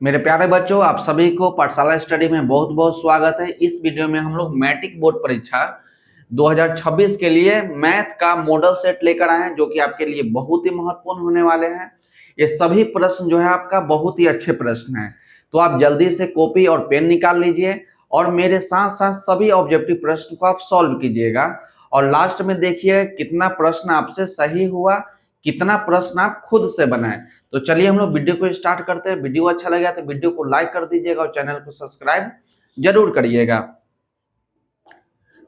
मेरे प्यारे बच्चों, आप सभी को पाठशाला स्टडी में बहुत बहुत स्वागत है। इस वीडियो में हम लोग मैट्रिक बोर्ड परीक्षा 2026 के लिए मैथ का मॉडल सेट लेकर आए हैं, जो कि आपके लिए बहुत ही महत्वपूर्ण होने वाले हैं। ये सभी प्रश्न जो है आपका बहुत ही अच्छे प्रश्न हैं, तो आप जल्दी से कॉपी और पेन निकाल लीजिए और मेरे साथ साथ सभी ऑब्जेक्टिव प्रश्न को आप सॉल्व कीजिएगा। और लास्ट में देखिए कितना प्रश्न आपसे सही हुआ, कितना प्रश्न आप खुद से बनाए। तो चलिए हम लोग वीडियो को स्टार्ट करते हैं। वीडियो अच्छा लगा तो वीडियो को लाइक कर दीजिएगा और चैनल को सब्सक्राइब जरूर करिएगा।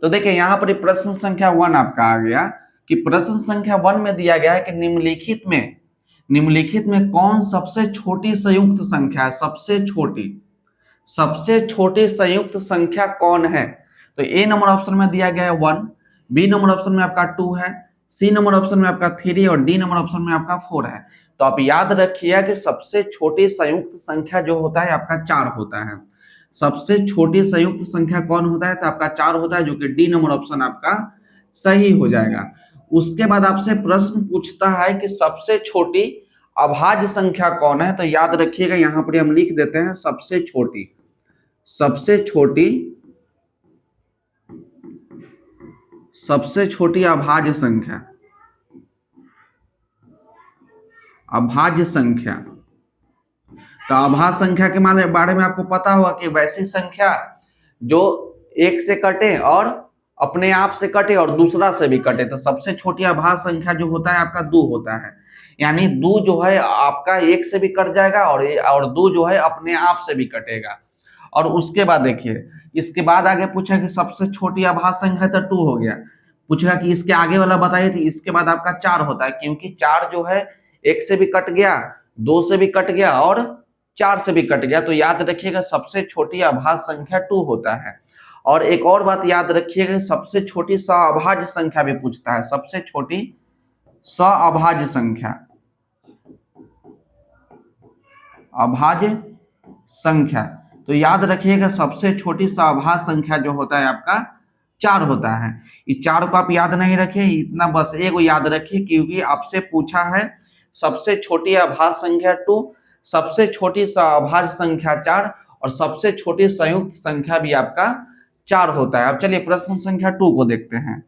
तो देखिए यहाँ पर प्रश्न संख्या 1 आपका आ गया कि प्रश्न संख्या 1 में दिया गया है कि निम्नलिखित में कौन सबसे छोटी संयुक्त संख्या है। सबसे छोटी संयुक्त संख्या कौन है? तो ए नंबर ऑप्शन में दिया गया है 1, बी नंबर ऑप्शन में आपका 2 है, सी नंबर ऑप्शन में आपका 3 और डी नंबर ऑप्शन में आपका 4 है। तो आप याद रखिए कि सबसे छोटी संयुक्त संख्या जो होता है आपका 4 होता है। सबसे छोटी संयुक्त संख्या कौन होता है? तो आपका 4 होता है, जो कि डी नंबर ऑप्शन आपका सही हो जाएगा। उसके बाद आपसे प्रश्न पूछता है कि सबसे छोटी अभाज्य संख्या कौन है? तो याद रखिएगा यहाँ पर हम लिख देते हैं सबसे छोटी अभाज्य संख्या। तो अभाज्य संख्या के बारे में आपको पता होगा कि वैसी संख्या जो एक से कटे और अपने आप से कटे और दूसरा से भी कटे। तो सबसे छोटी अभाज्य संख्या जो होता है आपका 2 होता है। यानी 2 जो है आपका एक से भी कट जाएगा और 2 जो है अपने आप से भी कटेगा। और उसके बाद देखिए, इसके बाद आगे पूछा कि सबसे छोटी अभाज्य संख्या तो 2 हो गया। पूछा कि इसके आगे वाला बताइए, तो इसके बाद आपका 4 होता है, क्योंकि 4 जो है एक से भी कट गया, 2 से भी कट गया और 4 से भी कट गया। तो याद रखिएगा सबसे छोटी अभाज्य संख्या 2 होता है। और एक और बात याद रखिएगा, सबसे छोटी सअभाज्य संख्या भी पूछता है। सबसे छोटी सअभाज्य संख्या, तो याद रखिएगा सबसे छोटी सअभाज्य संख्या जो होता है आपका 4 होता है। इस 4 को आप याद नहीं रखिए, इतना बस एगो याद रखिए, क्योंकि आपसे पूछा है सबसे छोटी अभाज्य संख्या 2, सबसे छोटी सअभाज्य संख्या 4 और सबसे छोटी संयुक्त संख्या भी आपका 4 होता है। अब चलिए प्रश्न संख्या 2 को देखते हैं।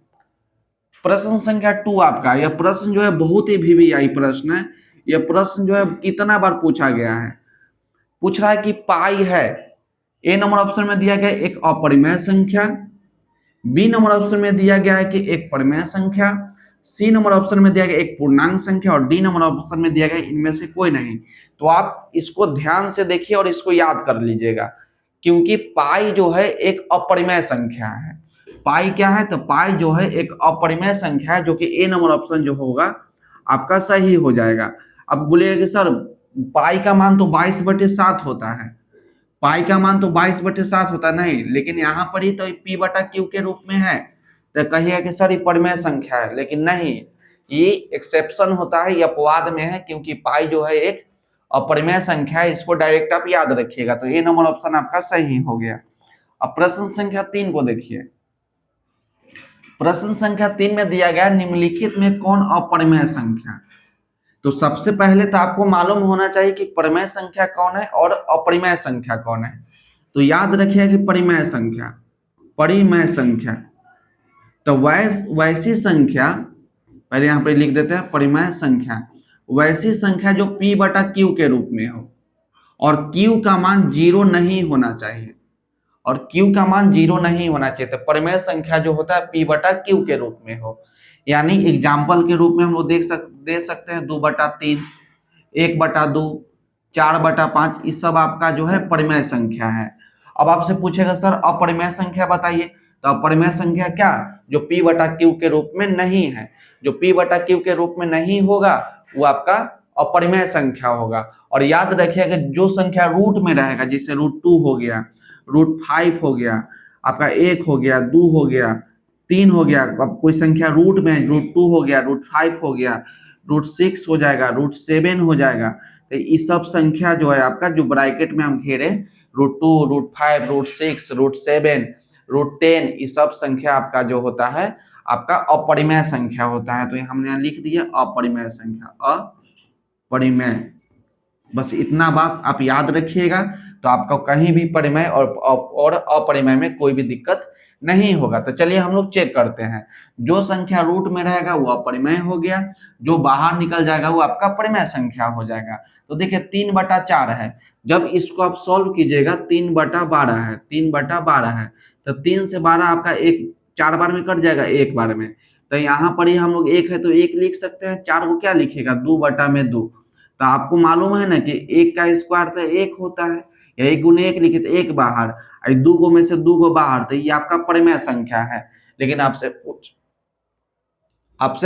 प्रश्न संख्या 2 आपका, यह प्रश्न जो है बहुत ही वीवीआई प्रश्न है। यह प्रश्न जो है कितना बार पूछा गया है। पूछ रहा है कि पाई है। ए नंबर ऑप्शन में दिया गया एक अपरिमेय संख्या, बी नंबर ऑप्शन में दिया गया है कि एक परिमेय संख्या, सी नंबर ऑप्शन में दिया गया एक पूर्णांक संख्या और डी नंबर ऑप्शन में दिया गया इनमें से कोई नहीं। तो आप इसको ध्यान से देखिए और इसको याद कर लीजिएगा, क्योंकि पाई जो है एक अपरिमेय संख्या है। पाई क्या है? तो पाई जो है एक अपरिमेय संख्या है, जो कि ए नंबर ऑप्शन जो होगा आपका सही हो जाएगा। अब बोलिएगा कि सर पाई का मान तो 22/7 होता है, पाई का मान तो 22/7 होता नहीं, लेकिन यहाँ पर ही तो P/Q के रूप में है। तो कहिए कि सर ये परिमेय संख्या है, लेकिन नहीं, ये एक्सेप्शन होता है, ये अपवाद में है, क्योंकि पाई जो है एक अपरिमेय संख्या है। इसको डायरेक्ट आप याद रखिएगा। तो ये नंबर ऑप्शन आपका सही हो गया। अब प्रश्न संख्या 3 को देखिए। प्रश्न संख्या 3 में दिया गया निम्नलिखित में कौन अपरिमेय संख्या। तो सबसे पहले तो आपको मालूम होना चाहिए कि परिमेय संख्या कौन है और अपरिमेय संख्या कौन है। तो याद रखिए कि परिमेय संख्या तो वैसी संख्या, पहले यहाँ पे लिख देते हैं परिमेय संख्या, वैसी संख्या जो P/Q के रूप में हो और Q का मान 0 नहीं होना चाहिए, तो परिमेय संख्या जो होता है P/Q के रूप में हो। यानी एग्जाम्पल के रूप में हम लोग दे सकते हैं 2/3, 1/2, 4/5, ये सब आपका जो है परिमेय संख्या है। अब आपसे पूछेगा सर अपरिमेय संख्या बताइए। तो अपरिमेय संख्या क्या? जो P/Q के रूप में नहीं है। जो P/Q के रूप में नहीं होगा वो आपका अपरिमेय संख्या होगा। और याद रखिएगा जो संख्या रूट में रहेगा, जैसे √2 हो गया, √5 हो गया, आपका 1 हो गया, 2 हो गया, 3 हो गया। अब कोई संख्या रूट में √2 हो गया, √5 हो गया, √6 हो जाएगा, √7 हो जाएगा। तो ये सब संख्या जो है आपका, जो ब्रैकेट में हम घेरे, √2, √5, √6, √7, √10, ये सब संख्या आपका जो होता है आपका अपरिमेय संख्या होता है। तो हमने यहाँ लिख दिया अपरिमेय संख्या, अपरिमेय। बस इतना बात आप याद रखिएगा, तो आपका कहीं भी परिमेय और अपरिमेय में कोई भी दिक्कत नहीं होगा। तो चलिए हम लोग चेक करते हैं। जो संख्या रूट में रहेगा वो अपरिमेय हो गया, जो बाहर निकल जाएगा वो आपका परिमेय संख्या हो जाएगा। तो देखिए 3/4 है, जब इसको आप सॉल्व कीजिएगा 3/12 है, 3/12 है, तो 3 से 12 आपका एक 4 बार में कट जाएगा, एक बार में। तो यहाँ पर ही हम लोग एक है तो एक लिख सकते हैं, 4 को क्या लिखेगा 2/2। तो आपको मालूम है ना कि एक का स्क्वायर तो एक होता है, या एक गुने एक लिखे तो एक बाहर, दो गो में से दो गो बाहर, तो ये आपका परिमेय संख्या है। लेकिन आपसे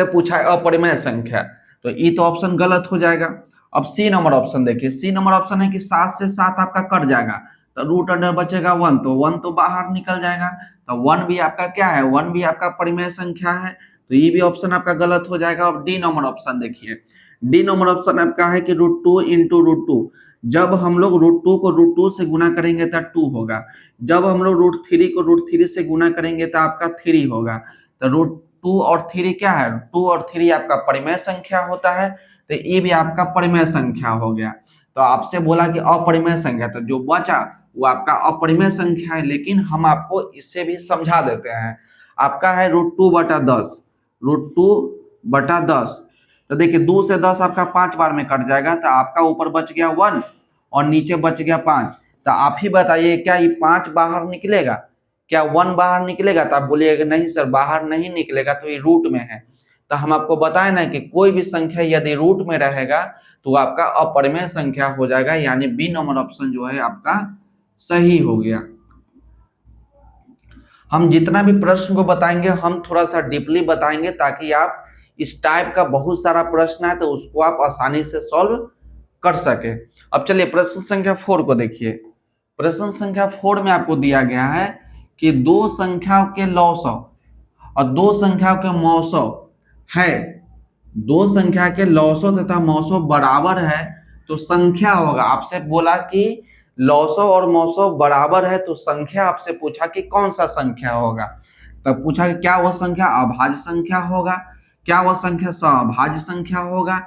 पूछा है अपरिमेय संख्या, तो ये तो ऑप्शन गलत हो जाएगा। अब सी नंबर ऑप्शन देखिए, सी नंबर ऑप्शन है कि 7 से 7 आपका कट जाएगा, तो रूट अंडर बचेगा 1, तो 1 तो बाहर निकल जाएगा। तो 1 भी आपका क्या है, 1 भी आपका परिमेय संख्या है, तो ये भी ऑप्शन आपका गलत हो जाएगा। अब डी नंबर ऑप्शन देखिए, डी नंबर ऑप्शन आपका है कि √2 इंटू √2। जब हम लोग √2 को √2 से गुना करेंगे तो 2 होगा, जब हम लोग √3 को √3 से गुना करेंगे तो आपका 3 होगा। तो √2 और 3 क्या है, 2 और 3 आपका परिमेय संख्या होता है, तो ये भी आपका परिमेय संख्या हो गया। तो आपसे बोला कि अपरिमेय संख्या, तो जो बचा वो आपका अपरिमेय संख्या है, लेकिन हम आपको इससे भी समझा देते हैं। आपका है √2/10, √2/10। तो देखिए 2 से 10 आपका 5 बार में कट जाएगा, तो आपका ऊपर बच गया 1 और नीचे बच गया 5। तो आप ही बताइए क्या ये 5 बाहर निकलेगा, क्या 1 बाहर निकलेगा? तो आप बोलिएगा नहीं सर बाहर नहीं निकलेगा, तो ये रूट में है। तो हम आपको बताए ना कि कोई भी संख्या यदि रूट में रहेगा तो वो आपका अपरिमेय संख्या हो जाएगा, यानी बी नंबर ऑप्शन जो है आपका सही हो गया। हम जितना भी प्रश्न को बताएंगे हम थोड़ा सा डीपली बताएंगे, ताकि आप इस टाइप का बहुत सारा प्रश्न है तो उसको आप आसानी से सॉल्व कर सके। अब चलिए प्रश्न संख्या 4 को देखिए। प्रश्न संख्या 4 में आपको दिया गया है कि दो संख्याओं के लॉसव और दो संख्याओं के मौसव है, दो संख्या के लॉसव तथा मौसव बराबर है तो संख्या होगा। आपसे बोला कि लॉसव और मौसव बराबर है, तो संख्या आपसे पूछा कि कौन सा संख्या होगा। तब पूछा कि क्या वह संख्या अभाज्य संख्या होगा, क्या वह संख्या सभाज्य संख्या होगा,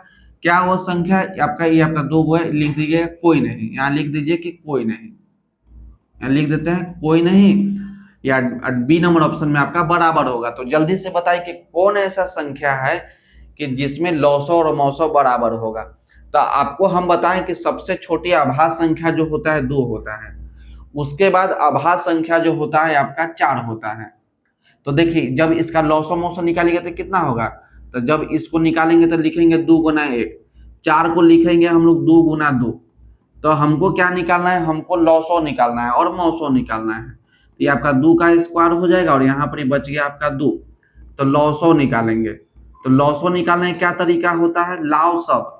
क्या वह संख्या आपका ये आपका दो वो है, लिख दीजिए कोई नहीं, यहाँ लिख दीजिए कि कोई नहीं, यहाँ लिख देते हैं कोई नहीं, या बी नंबर ऑप्शन में आपका बराबर होगा। तो जल्दी से बताइए कि कौन ऐसा संख्या है कि जिसमें लॉसव और मौसव बराबर होगा। तो आपको हम बताएं कि सबसे छोटी आभाज्य संख्या जो होता है 2 होता है, उसके बाद आभाज्य संख्या जो होता है आपका 4 होता है। तो देखिए जब इसका लॉसव मौसव निकालेंगे तो कितना होगा, तो जब इसको निकालेंगे तो लिखेंगे 2 गुना 1, 4 को लिखेंगे हम लोग 2 गुना 2। तो हमको क्या निकालना है, हमको लॉसव निकालना है और मौसव निकालना है। तो ये आपका 2 का स्क्वायर हो जाएगा और यहाँ पर ही बच गया आपका 2, तो लॉसव निकालेंगे। तो लॉसव निकालने का क्या तरीका होता है, लॉसव,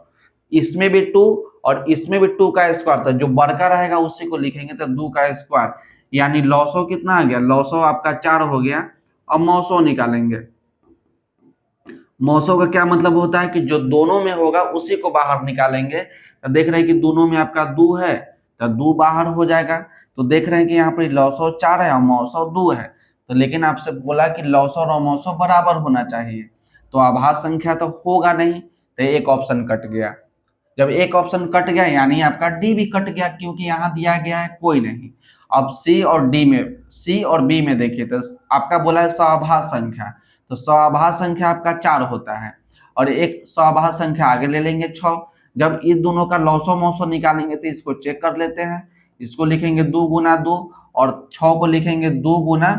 इसमें भी 2 और इसमें भी 2 का स्क्वायर, तो जो बड़का रहेगा उसी को लिखेंगे, तो 2 का स्क्वायर, यानी लॉसव कितना आ गया, लॉसव आपका 4 हो गया। अब मौसव निकालेंगे। मौसव का क्या मतलब होता है कि जो दोनों में होगा उसी को बाहर निकालेंगे। तो देख रहे हैं कि दोनों में आपका 2 है, तो 2 बाहर हो जाएगा। तो देख रहे हैं कि यहाँ पर लॉसव 4 है और मौसव 2 है, तो लेकिन आपसे बोला कि लॉसव और मौसव बराबर होना चाहिए, तो आभाज्य संख्या तो होगा नहीं, तो एक ऑप्शन कट गया। जब एक ऑप्शन कट गया यानी आपका डी भी कट गया, क्योंकि यहाँ दिया गया है कोई नहीं। अब सी और डी में, सी और बी में देखिए, तो आपका बोला है सभाज्य संख्या, तो सभाज्य संख्या आपका 4 होता है, और एक सभाज्य संख्या आगे ले लेंगे 6। जब इस दोनों का लॉसव मौसव निकालेंगे तो इसको चेक कर लेते हैं। इसको लिखेंगे 2 गुना 2 और 6 को लिखेंगे 2 गुना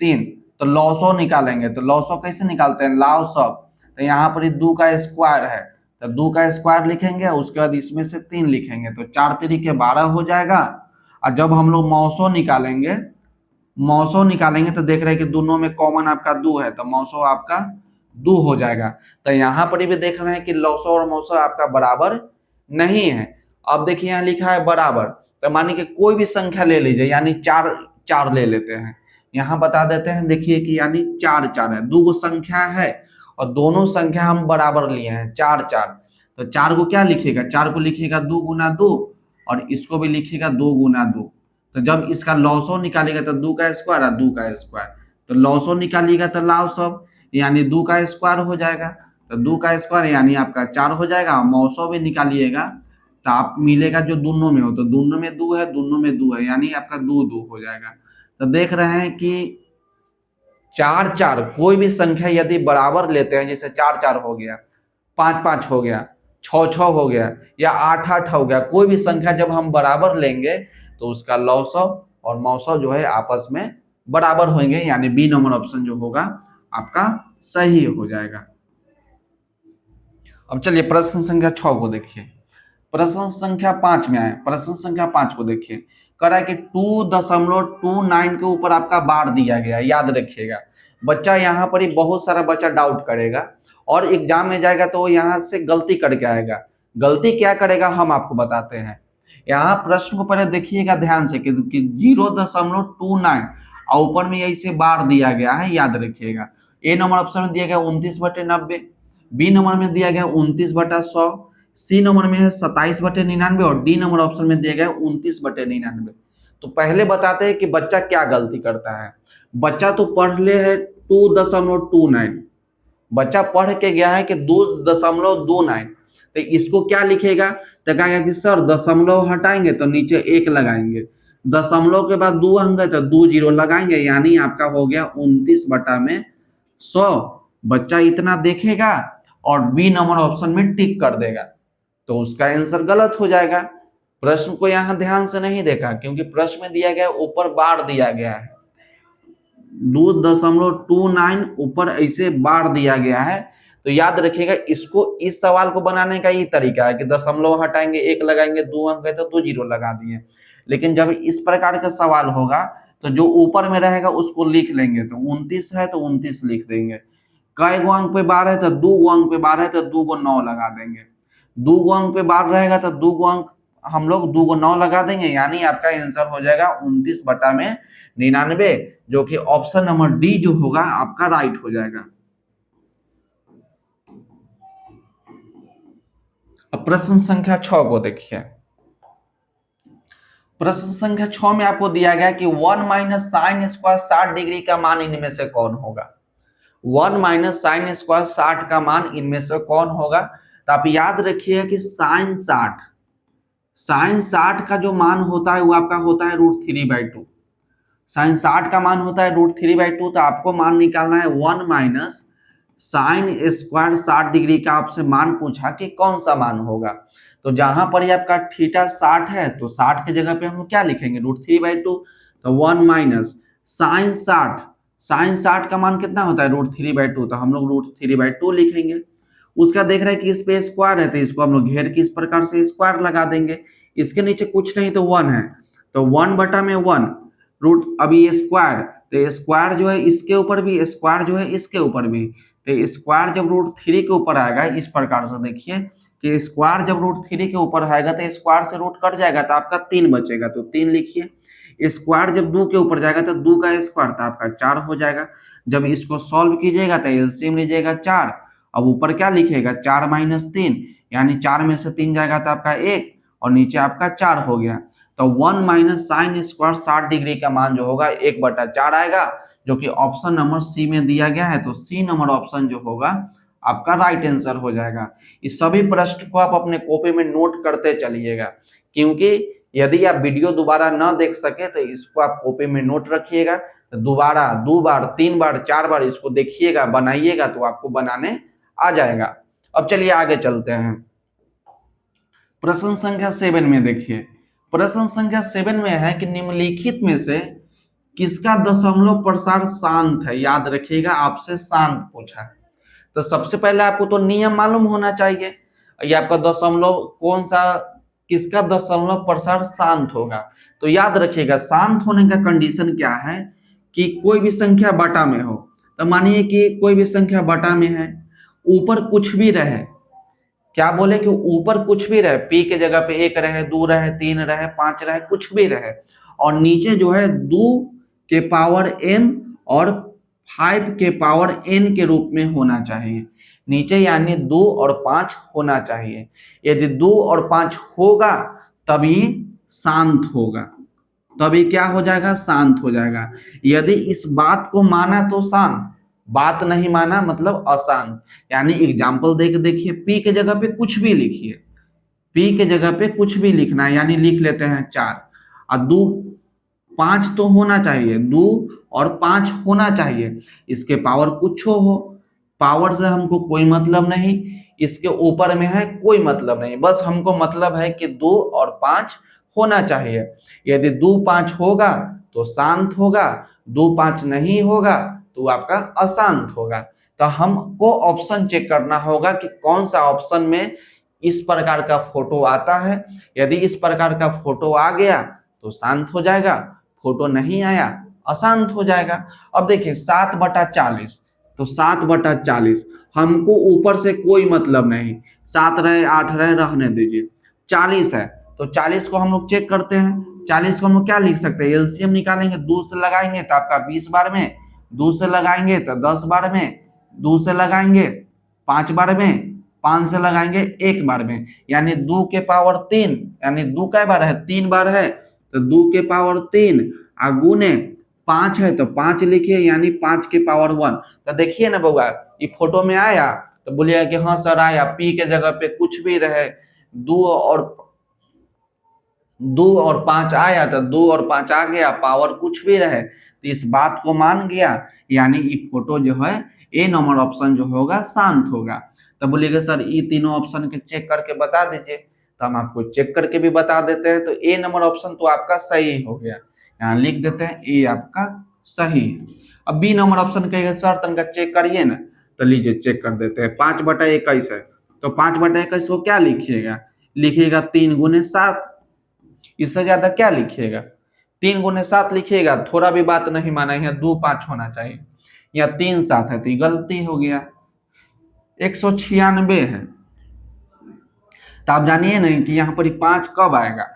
3। तो लॉसव निकालेंगे, तो लॉसव कैसे निकालते हैं, लॉसव, तो यहाँ पर 2 का स्क्वायर है, तो 2 का स्क्वायर लिखेंगे, उसके बाद इसमें से 3 लिखेंगे, तो 4 3 12 हो जाएगा। और जब हम लोग मौसव निकालेंगे, मौसव निकालेंगे तो देख रहे हैं कि दोनों में कॉमन आपका 2 है, तो मौसव आपका 2 हो जाएगा। तो यहाँ पर भी देख रहे हैं कि लॉसव और मौसव आपका बराबर नहीं है। अब देखिए यहाँ लिखा है बराबर, तो मानिए कि कोई भी संख्या ले लीजिए, यानी 4 4 ले लेते हैं, यहाँ बता देते हैं। देखिए कि यानी 4 4 है, 2 संख्या है और दोनों संख्या हम बराबर लिए हैं 4 4। तो 4 को क्या लिखेगा, 4 को लिखेगा 2 गुना 2 और इसको भी लिखेगा 2 गुना 2। तो जब इसका लॉसव निकालेगा तो 2 का स्क्वायर और 2 का स्क्वायर, तो लॉसव निकालिएगा तो लॉसव यानी 2 का स्क्वायर हो जाएगा, तो 2 का स्क्वायर यानी आपका 4 हो जाएगा। मौसव भी निकालिएगा तो आप मिलेगा जो दोनों में हो, तो दोनों में 2 है, दोनों में 2 है, यानी आपका 2 2 हो जाएगा। तो देख रहे हैं कि 4 4 कोई भी संख्या यदि बराबर लेते हैं, जैसे 4 4 हो गया, 5 5 हो गया, 6 6 हो गया, या 8 8 हो गया, कोई भी संख्या जब हम बराबर लेंगे तो उसका लौसव और मौसव जो है आपस में बराबर होंगे, यानी बी नंबर ऑप्शन जो होगा आपका सही हो जाएगा। अब चलिए प्रश्न संख्या 6 को देखिए। प्रश्न संख्या 5 में आए, प्रश्न संख्या 5 को देखिए। कह रहा है कि 2.29 के ऊपर आपका बार दिया गया, याद रखिएगा। बच्चा यहाँ पर ही बहुत सारा बच्चा डाउट करेगा और एग्जाम में जाएगा तो वो यहाँ से गलती करके आएगा। गलती क्या करेगा हम आपको बताते हैं। यहाँ प्रश्न को पहले देखिएगा ध्यान से कि 0.29 और ऊपर में ऐसे बार दिया गया है, याद रखिएगा। ए नंबर ऑप्शन में दिया गया 29/90, बी नंबर में दिया गया 29/100, सी नंबर में है 27/99 और डी नंबर ऑप्शन में दिया गया 29/99। तो पहले बताते हैं कि बच्चा क्या गलती करता है। बच्चा तो पढ़ ले है 2.29, बच्चा पढ़ के गया है कि 2.29, तो इसको क्या लिखेगा, तो कहेगा कि सर दशमलव हटाएंगे तो नीचे 1 लगाएंगे, दशमलव के बाद 2 होंगे तो 2 0 लगाएंगे, यानी आपका हो गया 29/100। बच्चा इतना देखेगा और बी नंबर ऑप्शन में टिक कर देगा, तो उसका आंसर गलत हो जाएगा। प्रश्न को यहां ध्यान से नहीं देखा, क्योंकि प्रश्न में दिया गया ऊपर बार दिया गया है 2.29 ऊपर ऐसे बार दिया गया है। तो याद रखिएगा, इसको इस सवाल को बनाने का ये तरीका है कि दशमलव हटाएंगे 1 लगाएंगे, 2 अंक है तो 2 0 लगा दिए। लेकिन जब इस प्रकार का सवाल होगा तो जो ऊपर में रहेगा उसको लिख लेंगे, तो 29 है तो 29 लिख देंगे, कई गो अंक पे बार है तो 2 गो अंक पे बार है तो 2 गो 9 लगा देंगे, 2 गो अंक पे बार रहेगा तो 2 गो अंक हम लोग 2 गो 9 लगा देंगे, यानी आपका आंसर हो जाएगा 29/99, जो कि ऑप्शन नंबर डी जो होगा आपका राइट हो जाएगा। अब प्रश्न संख्या 6 को देखिए। प्रश्न संख्या 6 में आपको दिया गया कि 1 माइनस साइन स्क्वायर 60 डिग्री का मान इनमें से कौन होगा। 1 माइनस साइन स्क्वायर 60 का मान इनमें से कौन होगा। तो आप याद रखिए कि साइन 60 का जो मान होता है वो आपका होता है √3/2। साइन 60 का मान होता है √3/2, तो आपको मान निकालना है 1 माइनस साइन स्क्वायर 60 डिग्री का। आपसे मान पूछा कि कौन सा मान होगा, तो जहां पर ये आपका थीटा 60 है तो 60 की जगह पे हम क्या लिखेंगे √3/2, तो 1 माइनस साइन 60 का मान कितना होता है √3/2, तो हम लोग √3/2 लिखेंगे। उसका देख रहे हैं कि इस पे स्क्वायर है तो इसको हम लोग घेर के इस प्रकार से स्क्वायर लगा देंगे, इसके नीचे कुछ नहीं तो 1 है, तो 1/1 रूट, अभी स्क्वायर, तो स्क्वायर जो है इसके ऊपर भी, स्क्वायर जो है इसके ऊपर भी, तो स्क्वायर जब √3 के ऊपर आएगा इस प्रकार से देखिए कि स्क्वायर जब √3 के ऊपर आएगा तो स्क्वायर से रूट कट जाएगा तो आपका 3 बचेगा, तो 3 लिखिए। स्क्वायर जब 2 के ऊपर जाएगा तो 2 का स्क्वायर तो आपका 4 हो जाएगा। जब इसको सॉल्व कीजिएगा तो एलसीएम लीजिएगा 4, अब ऊपर क्या लिखेगा 4 माइनस 3, यानी 4 में से 3 जाएगा तो आपका 1 और नीचे आपका 4 हो गया। तो 1 माइनस साइन स्क्वायर 60 डिग्री का मान जो होगा 1/4 आएगा, जो कि ऑप्शन नंबर सी में दिया गया है। तो सी नंबर ऑप्शन जो होगा आपका राइट आंसर हो जाएगा। इस सभी प्रश्न को आप अपने कॉपी में नोट करते चलिएगा, क्योंकि यदि आप वीडियो दोबारा न देख सके तो इसको आप कॉपी में नोट रखिएगा, तो दोबारा 2 बार 3 बार 4 बार इसको देखिएगा, बनाइएगा, तो आपको बनाने आ जाएगा। अब चलिए आगे चलते हैं। प्रश्न संख्या 7 में देखिए। प्रश्न संख्या 7 में है कि निम्नलिखित में से किसका दशमलव प्रसार शांत है। याद रखिएगा, आपसे शांत पूछा है, तो सबसे पहले आपको तो नियम मालूम होना चाहिए। ये आपका दशमलव कौन सा, किसका दशमलव प्रसार शांत होगा। तो याद रखिएगा, शांत होने का कंडीशन क्या है कि कोई भी संख्या बटा में हो। तो मानिए कि कोई भी संख्या बटा में है, ऊपर कुछ भी रहे, क्या बोले कि ऊपर कुछ भी रहे, पी के जगह पे 1 रहे, 2 रहे, 3 रहे, 5 रहे, कुछ भी रहे, और नीचे जो है 2 के पावर m और 5 के पावर n के रूप में होना चाहिए नीचे, यानी 2 और 5 होना चाहिए। यदि 2 और 5 होगा तभी शांत होगा, तभी क्या हो जाएगा, शांत हो जाएगा। यदि इस बात को माना तो शांत, बात नहीं माना मतलब अशांत। यानी एग्जाम्पल देख देखिए, पी के जगह पे कुछ भी लिखिए, p के जगह पे कुछ भी लिखना है, यानी लिख लेते हैं 4 और 2 5 तो होना चाहिए, 2 और 5 होना चाहिए। इसके पावर कुछ हो, पावर से हमको कोई मतलब नहीं, इसके ऊपर में है कोई मतलब नहीं, बस हमको मतलब है कि 2 और 5 होना चाहिए। यदि 2 5 होगा तो शांत होगा, 2 5 नहीं होगा तो आपका अशांत होगा। तो हमको ऑप्शन चेक करना होगा कि कौन सा ऑप्शन में इस प्रकार का फोटो आता है। यदि इस प्रकार का फोटो आ गया तो शांत हो जाएगा, फोटो नहीं आया अशांत हो जाएगा। अब देखिए 7/40, तो 7/40 हमको ऊपर से कोई मतलब नहीं, 7 रहे 8 रहे रहने दीजिए, 40 है तो 40 को हम लोग चेक करते हैं। 40 को हम लोग क्या लिख सकते हैं, एलसीएम निकालेंगे, 2 से लगाएंगे तो आपका 20 बार में, 2 से लगाएंगे तो 10 बार में, 2 से लगाएंगे 5 बार में, 5 से लगाएंगे 1 बार में, यानी 2 के पावर 3, यानी 2 कै बार है, 3 बार है, तो 2 के पावर 3 गुने 5 है तो 5 लिखिए, यानी 5 के पावर 1। तो देखिए ना बउआ, ये फोटो में आया तो बोलिए कि हाँ सर आया, पी के जगह पे कुछ भी रहे, 2 और 5 आया तो 2 और 5 आ गया, पावर कुछ भी रहे तो इस बात को मान गया, यानी ये फोटो जो है ए नंबर ऑप्शन जो होगा शांत होगा। तो बोलिएगा सर ये तीनों ऑप्शन के चेक करके बता दीजिए, तो हम आपको चेक करके भी बता देते हैं। तो ए नंबर ऑप्शन तो आपका सही हो गया, यहाँ लिख देते हैं ए आपका सही है। अब बी नंबर ऑप्शन कहेगा सर तनका चेक करिए ना, तो लीजिए चेक कर देते हैं। 5/21 है तो 5/21 को क्या लिखिएगा, लिखिएगा 3 गुने 7, इससे ज्यादा क्या लिखिएगा, 3 गुने 7 लिखिएगा, थोड़ा भी बात नहीं माना, यहाँ 2 5 होना चाहिए, या 3 7 है तो ये गलती हो गया, 196 है। तो आप जानिए नहीं कि यहाँ पर 5 कब आएगा,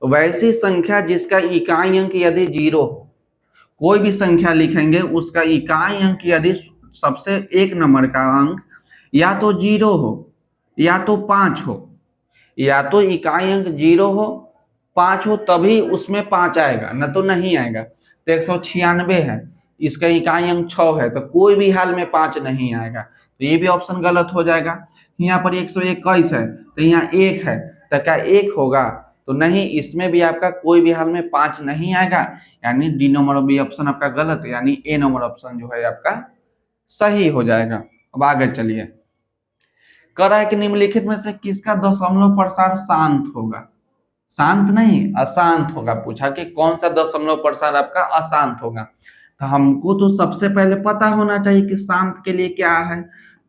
वैसी संख्या जिसका इकाई अंक यदि 0 हो, कोई भी संख्या लिखेंगे उसका इकाई अंक यदि सबसे 1 नंबर का अंक या तो 0 हो या तो 5 हो, या तो इकाई अंक 0 हो 5 हो तभी उसमें 5 आएगा, न तो नहीं आएगा। तो 196 है, इसका इकाई अंक 6 है तो कोई भी हाल में 5 नहीं आएगा, तो ये भी ऑप्शन गलत हो जाएगा। यहाँ पर 121 है तो यहाँ 1 है तो क्या 1 होगा, तो नहीं, इसमें भी आपका कोई भी हाल में 5 नहीं आएगा, यानी डी नंबर भी ऑप्शन आपका गलत है, यानी ए नंबर ऑप्शन जो है आपका सही हो जाएगा। अब आगे चलिए, कह रहा है कि निम्नलिखित में से किसका दशमलव प्रसार शांत होगा, शांत नहीं अशांत होगा, पूछा कि कौन सा दशमलव प्रसार आपका अशांत होगा। तो हमको तो सबसे पहले पता होना चाहिए कि शांत के लिए क्या है,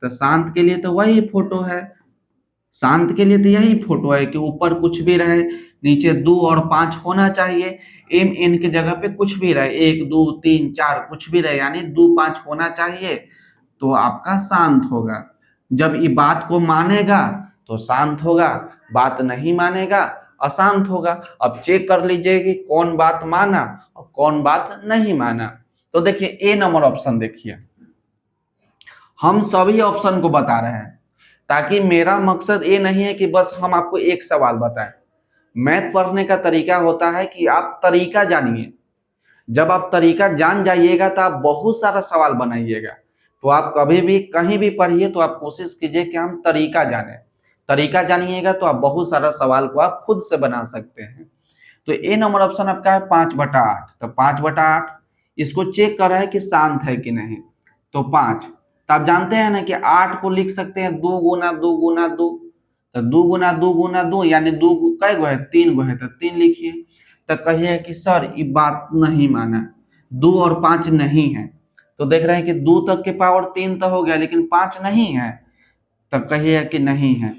तो शांत के लिए तो वही फोटो है, शांत के लिए तो यही फोटो है कि ऊपर कुछ भी रहे, नीचे 2 और 5 होना चाहिए, एम एन के जगह पे कुछ भी रहे, 1 2 3 4 कुछ भी रहे, यानी 2 5 होना चाहिए, तो आपका शांत होगा। जब ये बात को मानेगा तो शांत होगा, बात नहीं मानेगा अशांत होगा। अब चेक कर लीजिए कि कौन बात माना और कौन बात नहीं माना। तो देखिए ए नंबर ऑप्शन, देखिए हम सभी ऑप्शन को बता रहे हैं, ताकि मेरा मकसद ये नहीं है कि बस हम आपको एक सवाल बताएं। मैथ पढ़ने का तरीका होता है कि आप तरीका जानिए, जब आप तरीका जान जाइएगा तो आप बहुत सारा सवाल बनाइएगा। तो आप कभी भी कहीं भी पढ़िए तो आप कोशिश कीजिए कि हम तरीका जाने, तरीका जानिएगा तो आप बहुत सारा सवाल को आप खुद से बना सकते हैं। तो ए नंबर ऑप्शन आपका है 5/8, तो 5/8 इसको चेक कर रहा है कि शांत है कि नहीं, तो 5, तो आप जानते हैं ना कि 8 को लिख सकते हैं 2 गुना 2 गुना 2, तो 2 गुना 2 गुना 2 यानी 2 कै गो है, 3 गो है, तो 3 लिखिए। तो कहिए कि सर ये बात नहीं माना, 2 और 5 नहीं है, तो देख रहे हैं कि 2 तक के पावर 3 तो हो गया लेकिन 5 नहीं है, तो कहिए कि नहीं है।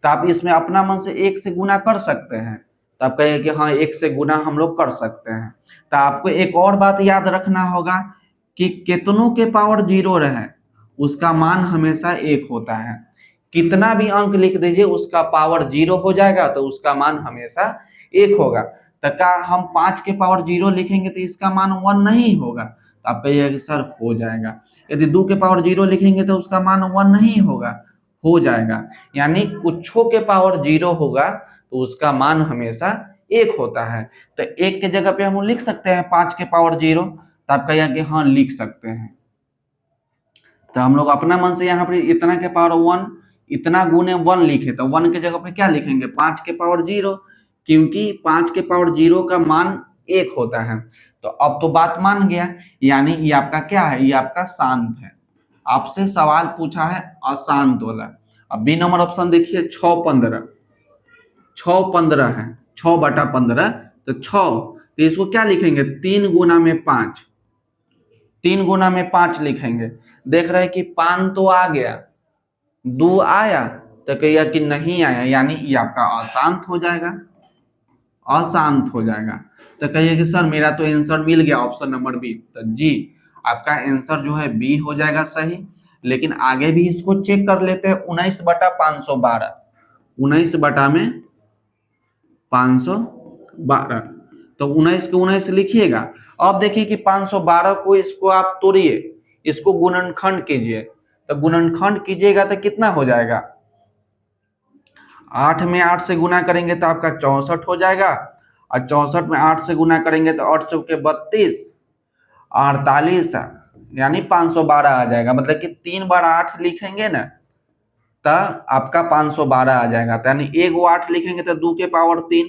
तो आप इसमें अपना मन से 1 से गुना कर सकते हैं, तो आप कहिए कि हाँ 1 से गुना हम लोग कर सकते हैं। तो आपको एक और बात याद रखना होगा कि कितनों के पावर 0 रहे उसका मान हमेशा 1 होता है, कितना भी अंक लिख दीजिए उसका पावर 0 हो जाएगा तो उसका मान हमेशा 1 होगा। तो क्या हम 5 के पावर 0 लिखेंगे तो इसका मान 1 नहीं होगा, तो आप कहिए कि सर हो जाएगा। यदि 2 के पावर 0 लिखेंगे तो उसका मान 1 नहीं होगा, हो जाएगा। यानी कुछों के पावर 0 होगा तो उसका मान हमेशा 1 होता है। तो 1 के जगह पे हम लिख सकते हैं 5 के पावर 0, तो आप कहिए कि हाँ लिख सकते हैं। तो हम लोग अपना मन से यहाँ पर इतना के पावर 1, इतना गुने 1 लिखे तो 1 के जगह पे क्या लिखेंगे 5 के पावर 0, क्योंकि 5 के पावर 0 का मान 1 होता है। तो अब तो बात मान गया, यानी ये आपका क्या है, ये आपका शांत है। आपसे सवाल पूछा है अशांत वाला। अब बी नंबर ऑप्शन देखिए 6 15 है, 6/15 तो 6, तो इसको क्या लिखेंगे 3 गुना में 5, 3 गुना में 5 लिखेंगे। देख रहे हैं कि 5 तो आ गया, 2 आया तो कहिए कि नहीं आया, यानी ये आपका अशांत हो जाएगा, अशांत हो जाएगा। तो कहिए कि सर मेरा तो आंसर मिल गया ऑप्शन नंबर बी, तो जी आपका आंसर जो है बी हो जाएगा सही। लेकिन आगे भी इसको चेक कर लेते हैं, 19/512, 19 बटा में 512, तो 19 के 19 लिखिएगा। अब देखिए कि 512 को इसको आप तोड़िए, इसको गुणनखंड कीजिए, तो गुणनखंड कीजिएगा तो कितना हो जाएगा, 8 में 8 से गुना करेंगे तो आपका 64 हो जाएगा, और 64 में 8 से गुना करेंगे तो 8 चौके 32, 48, यानी 512 आ जाएगा। मतलब कि 3 बार 8 लिखेंगे ना तो आपका 512 आ जाएगा। तो यानी एक वो 8 लिखेंगे तो 2 के पावर 3,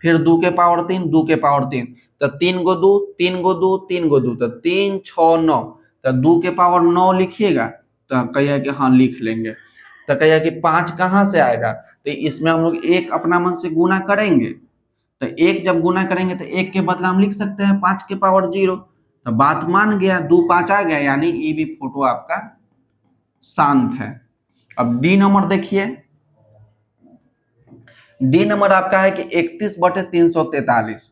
फिर 2 के पावर 3, 2 के पावर 3, तो 3 गो 2, 3 गो 2, 3 गो 2, तो 3 6 9, तो 2 के पावर 9 लिखिएगा, तो कहिए कि हाँ लिख लेंगे। तो कहिए कि 5 कहाँ से आएगा, तो इसमें हम लोग एक अपना मन से गुना करेंगे, तो एक जब गुना करेंगे तो एक के बदला हम लिख सकते हैं 5 के पावर 0, तो बात मान गया, 2 5 आ गया, यानी ये भी फोटो आपका शांत है। अब डी नंबर देखिए, डी नंबर आपका है कि 31/343,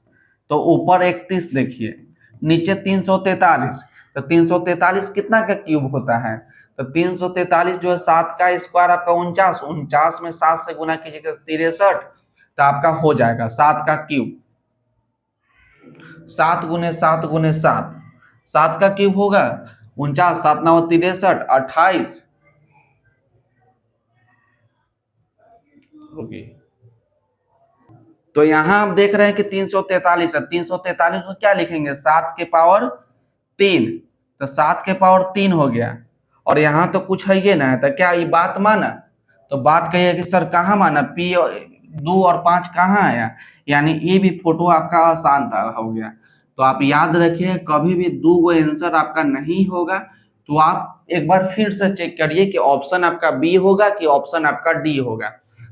तो ऊपर 31 देखिए, नीचे 343, तो 343 कितना का क्यूब होता है, तो 343 जो है 7 का स्क्वायर आपका 49, 49 में 7 से गुना कीजिएगा 63, तो आपका हो जाएगा 7 का क्यूब, 7 गुने 7 गुने 7, 7 का क्यूब होगा 49, 7 9 63, 28 होगी। तो यहां आप देख रहे हैं कि 343 है, 343 को क्या लिखेंगे 7 के पावर 3, तो 7 के पावर 3 हो गया, और यहाँ तो कुछ है ये ना, तो क्या ये बात माना, तो बात कहिए कि सर कहाँ माना, पी 2 और 5 कहाँ आया, यानी ये भी फोटो आपका अशांत हो गया। तो आप याद रखिए कभी भी 2 गो आंसर आपका नहीं होगा, तो आप एक बार फिर से चेक करिए कि ऑप्शन आपका बी होगा कि ऑप्शन आपका डी होगा।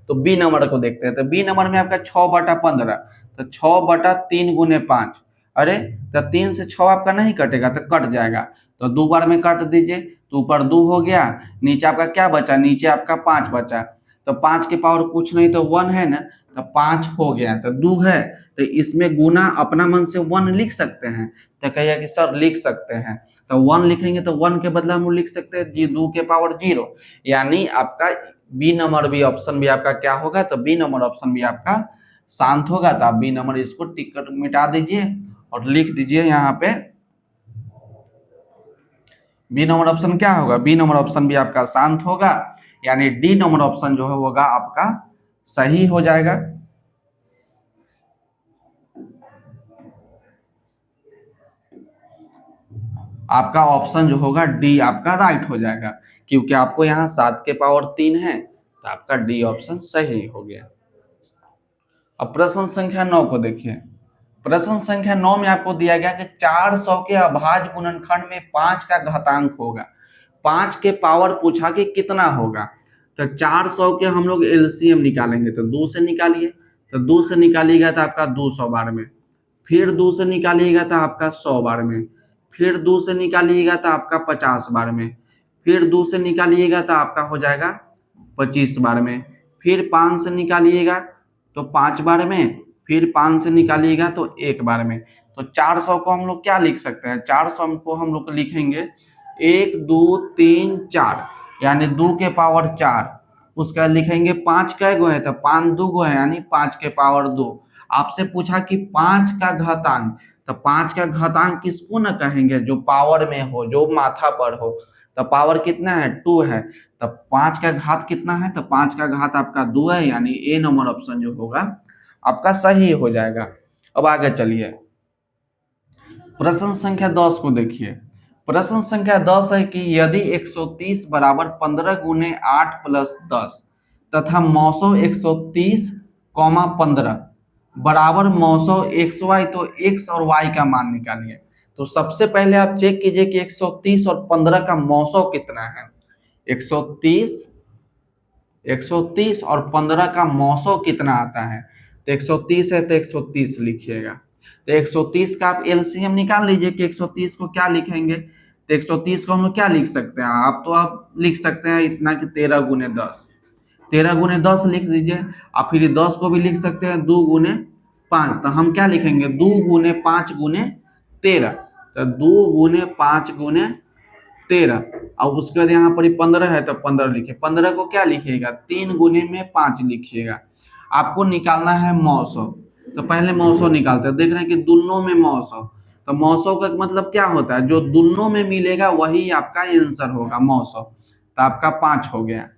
तो बी नंबर को देखते हैं, तो बी नंबर में आपका 6/15, तो 6/3 गुने 5, अरे तो 3 से 6 आपका नहीं कटेगा तो कट जाएगा, तो 2 बार में काट दीजिए, तो ऊपर 2 हो गया, नीचे आपका क्या बचा, नीचे आपका 5 बचा, तो 5 के पावर कुछ नहीं तो 1 है ना, तो 5 हो गया, तो 2 है, तो इसमें गुना अपना मन से 1 लिख सकते हैं, तो कहिए कि सर लिख सकते हैं, तो 1 लिखेंगे तो 1 के बदला हम लिख सकते हैं जी 2 के पावर 0, यानी आपका बी नंबर भी ऑप्शन भी आपका क्या होगा, तो बी नंबर ऑप्शन भी आपका शांत होगा। तो आप बी नंबर इसको टिकट मिटा दीजिए और लिख दीजिए यहाँ पे बी नंबर ऑप्शन क्या होगा, बी नंबर ऑप्शन भी आपका शांत होगा, यानी डी नंबर ऑप्शन जो है होगा आपका सही हो जाएगा। आपका ऑप्शन जो होगा डी आपका राइट हो जाएगा, क्योंकि आपको यहाँ 7 के पावर 3 है, तो आपका डी ऑप्शन सही हो गया। अब प्रश्न संख्या 9 को देखिए, प्रश्न संख्या 9 में आपको दिया गया कि 400 के अभाज्य गुणनखंड में 5 का घातांक होगा, 5 के पावर पूछा कि कितना होगा, तो 400 के हम लोग एलसीएम निकालेंगे, तो 2 से निकालिए, तो 2 से निकालिएगा तो आपका 200 बार में, फिर 2 से निकालिएगा तो आपका 100 बार में, फिर 2 से निकालिएगा तो आपका 50 बार में, फिर 2 से निकालिएगा तो आपका हो जाएगा 25 बार में, फिर 5 से निकालिएगा तो 5 बार में, फिर 5 से निकालिएगा तो 1 बार में। तो 400 को हम लोग क्या लिख सकते हैं, 400 को हम लोग लिखेंगे 1 2 3 4, यानी 2 के पावर 4, उसका लिखेंगे 5 कै गो है, तो 5 2 गो है, यानी 5 के पावर 2। आपसे पूछा कि 5 का घातांक, तो 5 का घातांक किसको न कहेंगे, जो पावर में हो, जो माथा पर हो, तो पावर कितना है 2 है, तो 5 का घात कितना है, तो 5 का घात आपका 2 है, यानी ए नंबर ऑप्शन जो होगा आपका सही हो जाएगा। अब आगे चलिए प्रश्न संख्या 10 को देखिए, प्रश्न संख्या 10 है कि यदि 130 बराबर 15 गुने 8 प्लस 10 तथा मौसो 130 कॉमा 15 बराबर मौसो एक्स वाई, तो एक्स और वाई का मान निकालिए। तो सबसे पहले आप चेक कीजिए कि 130 और 15 का मौसो कितना है। 130 130 और 15 का मौसो कितना आता है। तो 130 है तो 130 लिखिएगा। तो 130 का आप एलसीएम निकाल लीजिए कि 130 को क्या लिखेंगे। तो 130 को हम लोग क्या लिख सकते हैं, आप लिख सकते हैं इतना कि 13 गुने 10, 13 गुने 10 लिख दीजिए। और फिर 10 को भी लिख सकते हैं 2 गुने 5। तो हम क्या लिखेंगे 2 गुने 5 गुने 13। तो 2 गुने 5 गुने 13। और उसके बाद यहाँ पर 15 है तो 15 लिखिए। 15 को क्या लिखिएगा 3 गुने में 5 लिखिएगा। आपको निकालना है मौसो। तो पहले मौसो निकालते हैं, देख रहे हैं कि दोनों में मौसो। तो मौसो का मतलब क्या होता है, जो दोनों में मिलेगा वही आपका आंसर होगा मौसो। तो आपका 5 हो गया।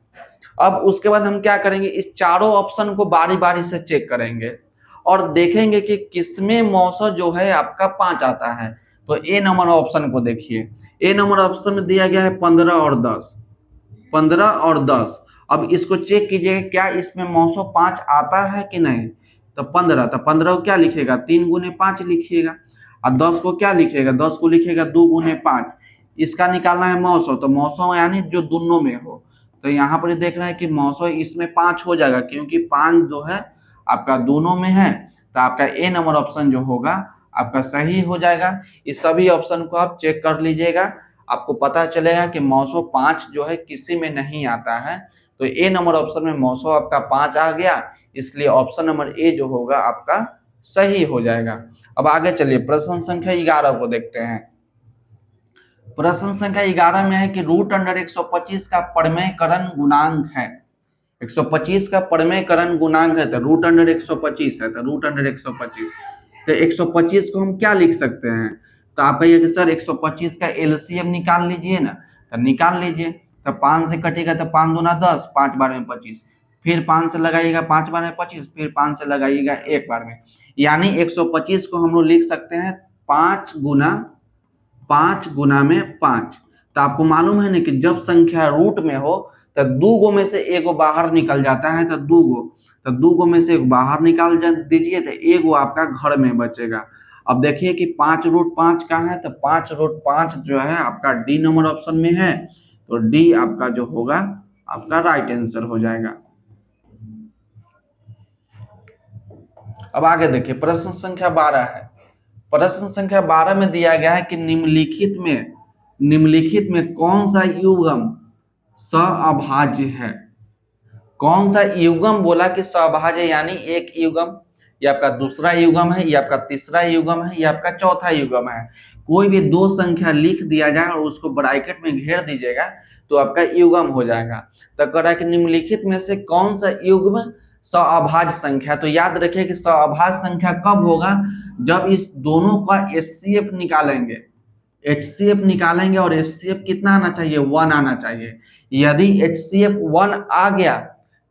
अब उसके बाद हम क्या करेंगे, इस चारों ऑप्शन को बारी बारी से चेक करेंगे और देखेंगे कि किसमें मौसम जो है आपका 5 आता है। तो ए नंबर ऑप्शन को देखिए। ए नंबर ऑप्शन में दिया गया है 15 और 10, 15 और 10। अब इसको चेक कीजिएगा क्या इसमें मौसम 5 आता है कि नहीं। तो 15, तो 15 को क्या लिखिएगा 3 गुने 5 लिखिएगा। और 10 को क्या लिखिएगा 10 को लिखिएगा 2 गुने 5। इसका निकालना है मौसम, तो मौसम यानी जो दोनों में हो। तो यहाँ पर देख रहे हैं कि मौसम इसमें 5 हो जाएगा क्योंकि 5 जो है आपका दोनों में है। तो आपका ए नंबर ऑप्शन जो होगा आपका सही हो जाएगा। इस सभी ऑप्शन को आप चेक कर लीजिएगा, आपको पता चलेगा कि मौसम 5 जो है किसी में नहीं आता है। तो ए नंबर ऑप्शन में मौसम आपका 5 आ गया, इसलिए ऑप्शन नंबर ए जो होगा आपका सही हो जाएगा। अब आगे चलिए प्रश्न संख्या 11 को देखते हैं। प्रश्न संख्या 11 में है कि रूट अंडर 125 का परमेयकरण गुणांक है। 125 का परमेयकरण गुणांक है तो रूट अंडर 125 है, तो रूट अंडर 125। तो 125 को हम क्या लिख सकते हैं। तो आप कहिए कि सर 125 का एलसीएम निकाल लीजिए ना। तो निकाल लीजिए। तो 5 से कटेगा तो 5 दूना 10, 5 बार में 25, फिर 5 से लगाइएगा 5 बार में 25, फिर 5 से लगाइएगा एक बार में। यानी 125 को हम लोग लिख सकते हैं 5 गुना में 5। तो आपको मालूम है ना कि जब संख्या रूट में हो तो 2 गो में से एगो बाहर निकल जाता है। तो 2 गो में से एक बाहर निकाल दीजिए तो एगो आपका घर में बचेगा। अब देखिए कि 5 रूट 5 का है, तो 5 रूट 5 जो है आपका डी नंबर ऑप्शन में है। तो डी आपका जो होगा आपका राइट आंसर हो जाएगा। अब आगे देखिए प्रश्न संख्या 12 है। प्रश्न संख्या 12 में दिया गया है कि निम्नलिखित में कौन सा युग्म सअभाज्य है। कौन सा युग्म बोला कि सअभाज्य, यानी एक युग्म, ये आपका दूसरा युग्म है, ये आपका तीसरा युग्म है, ये आपका चौथा युग्म है। कोई भी दो संख्या लिख दिया जाए और उसको ब्रैकेट में घेर दीजिएगा तो आपका युग्म हो जाएगा। तो कह रहा है कि निम्नलिखित में से कौन सा युग्म सअभाज्य संख्या। तो याद रखिए कि सअभाज्य संख्या कब होगा, जब इस दोनों का एचसीएफ निकालेंगे। एचसीएफ निकालेंगे और एचसीएफ कितना आना चाहिए 1 आना चाहिए। यदि एचसीएफ 1 आ गया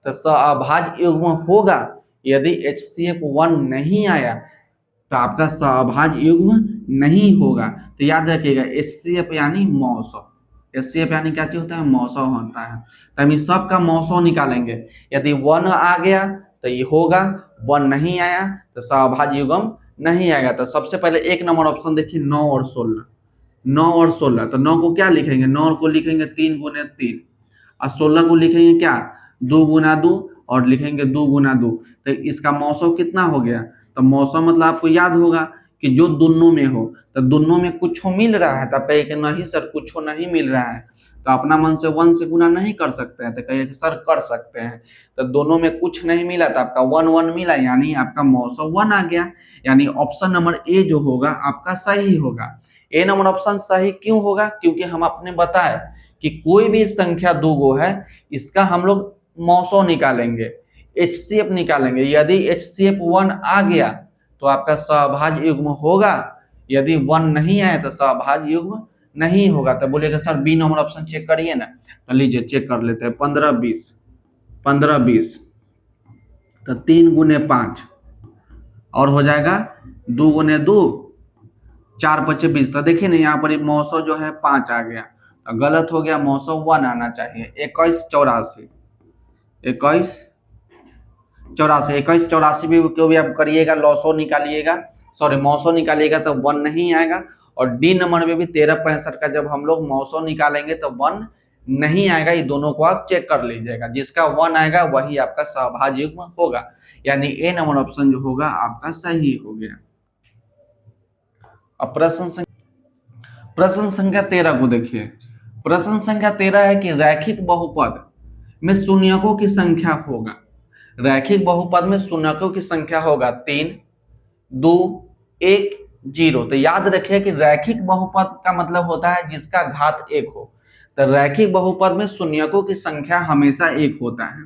तो सअभाज्य युग्म होगा। यदि एचसीएफ 1 नहीं आया तो आपका सअभाज्य युग्म नहीं होगा। तो याद रखिएगा एचसीएफ यानी मौसम। एचसीएफ यानी क्या चीज होता है, मौसम होता है। तो हम इस सब का मौसम निकालेंगे। यदि 1 आ गया तो ये होगा, 1 नहीं आया तो सअभाज्य युग्म नहीं आएगा। तो सबसे पहले एक नंबर ऑप्शन देखिए 9 और 16। 9 और 16, तो 9 को क्या लिखेंगे 9 को लिखेंगे 3 गुने 3 और 16 को लिखेंगे क्या 2 गुना 2 और लिखेंगे 2 गुना 2। तो इसका मौसम कितना हो गया। तो मौसम मतलब आपको याद होगा कि जो दोनों में हो, तो दोनों में कुछ मिल रहा है तो आप कहिए कि नहीं सर कुछ नहीं मिल रहा है। तो अपना मन से 1 से गुना नहीं कर सकते हैं, तो कहिए कि सर कर सकते हैं। तो दोनों में कुछ नहीं मिला तो आपका 1 1 मिला, यानी आपका मौसम 1 आ गया। यानी ऑप्शन नंबर ए जो होगा आपका सही होगा। ए नंबर ऑप्शन सही क्यों होगा, क्योंकि हम आपने बताया कि कोई भी संख्या 2 गो है इसका हम लोग मौसम निकालेंगे, एचसीएफ निकालेंगे। यदि एचसीएफ 1 आ गया तो आपका सअभाज्य युग्म होगा, यदि 1 नहीं आया तो सअभाज्य युग्म नहीं होगा। तो बोलेगा sir B number option check करिए ना। तो लीजिए चेक कर लेते हैं। 15 20 तो 3 गुने 5 और हो जाएगा 2 गुने 2 4 पचे 20। तो देखिए ना यहाँ पर मौसो जो है 5 आ गया, तो गलत हो गया, मौसो 1 आना चाहिए। 2184, 2184 भी को भी आप करिएगा, लॉसो निकालिएगा, सॉरी मौसो निकालिएगा तो 1 नहीं आएगा। और डी नंबर में भी 1365 का जब हम लोग मौसो निकालेंगे तो 1 नहीं आएगा। ये दोनों को आप चेक कर लीजिएगा, जिसका 1 आएगा वही आपका सहभाज्य युग्म होगा, यानी ए नंबर ऑप्शन जो होगा आपका सही हो गया। अब प्रश्न संख्या 13 को देखिए। प्रश्न संख्या 13 है कि रैखिक बहुपद में शून्यकों की संख्या होगा। रैखिक बहुपद में शून्यकों की संख्या होगा 3, 2, 1, 0। तो याद रखिए कि रैखिक बहुपद का मतलब होता है जिसका घात 1 हो। तो रैखिक बहुपद में शून्यकों की संख्या हमेशा 1 होता है।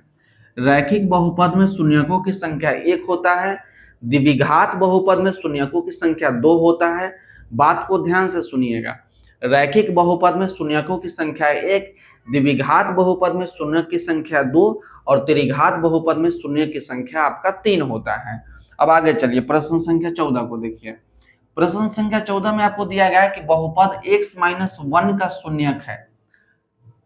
रैखिक बहुपद में शून्यकों की संख्या 1 होता है। द्विघात बहुपद में शून्यकों की संख्या 2 होता है। बात को ध्यान से सुनिएगा, रैखिक बहुपद में शून्यकों की संख्या 1, द्विघात बहुपद में शून्य की संख्या 2 और त्रिघात बहुपद में शून्य की संख्या आपका 3 होता है। अब आगे चलिए प्रश्न संख्या 14 को देखिए। प्रश्न संख्या 14 में आपको दिया गया है कि बहुपद x-1 का शून्यक है।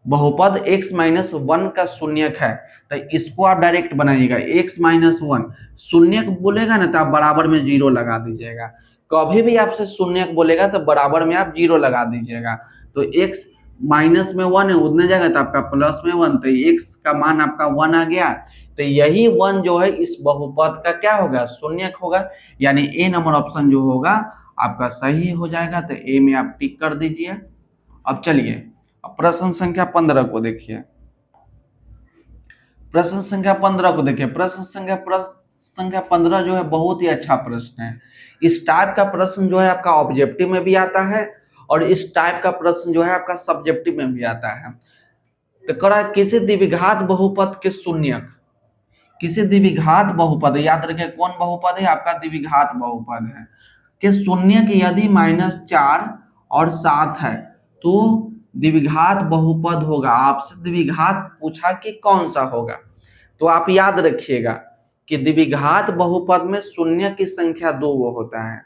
बहुपद x-1 का शून्यक है, तो इसको आप डायरेक्ट बनाइएगा। x-1 शून्यक बोलेगा ना तो आप बराबर में 0 लगा दीजिएगा। कभी भी आपसे शून्यक बोलेगा तो बराबर में आप 0 लगा दीजिएगा। तो x माइनस में 1 है, उतने जाएगा तो आपका प्लस में 1, तो x का मान आपका 1 आ गया। तो यही 1 जो है इस बहुपद का क्या होगा, शून्यक होगा, यानी ए नंबर ऑप्शन जो होगा आपका सही हो जाएगा। तो ए में आप टिक कर दीजिए। अब चलिए प्रश्न संख्या 15 को देखिए। प्रश्न संख्या 15 को देखिए। प्रश्न संख्या 15 जो है बहुत ही अच्छा प्रश्न है। इस टाइप का प्रश्न जो है आपका ऑब्जेक्टिव में भी आता है और इस टाइप का प्रश्न जो है आपका सब्जेक्टिव में भी आता है। तो करा किसी द्विघात बहुपद के शून्यक, किसी द्विघात बहुपद, याद रखिए कौन बहुपद है आपका, द्विघात बहुपद है, कि शून्यक यदि -4 और 7 है तो द्विघात बहुपद होगा। आपसे द्विघात पूछा कि कौन सा होगा, तो आप याद रखिएगा कि द्विघात बहुपद में शून्य की संख्या 2 होता है।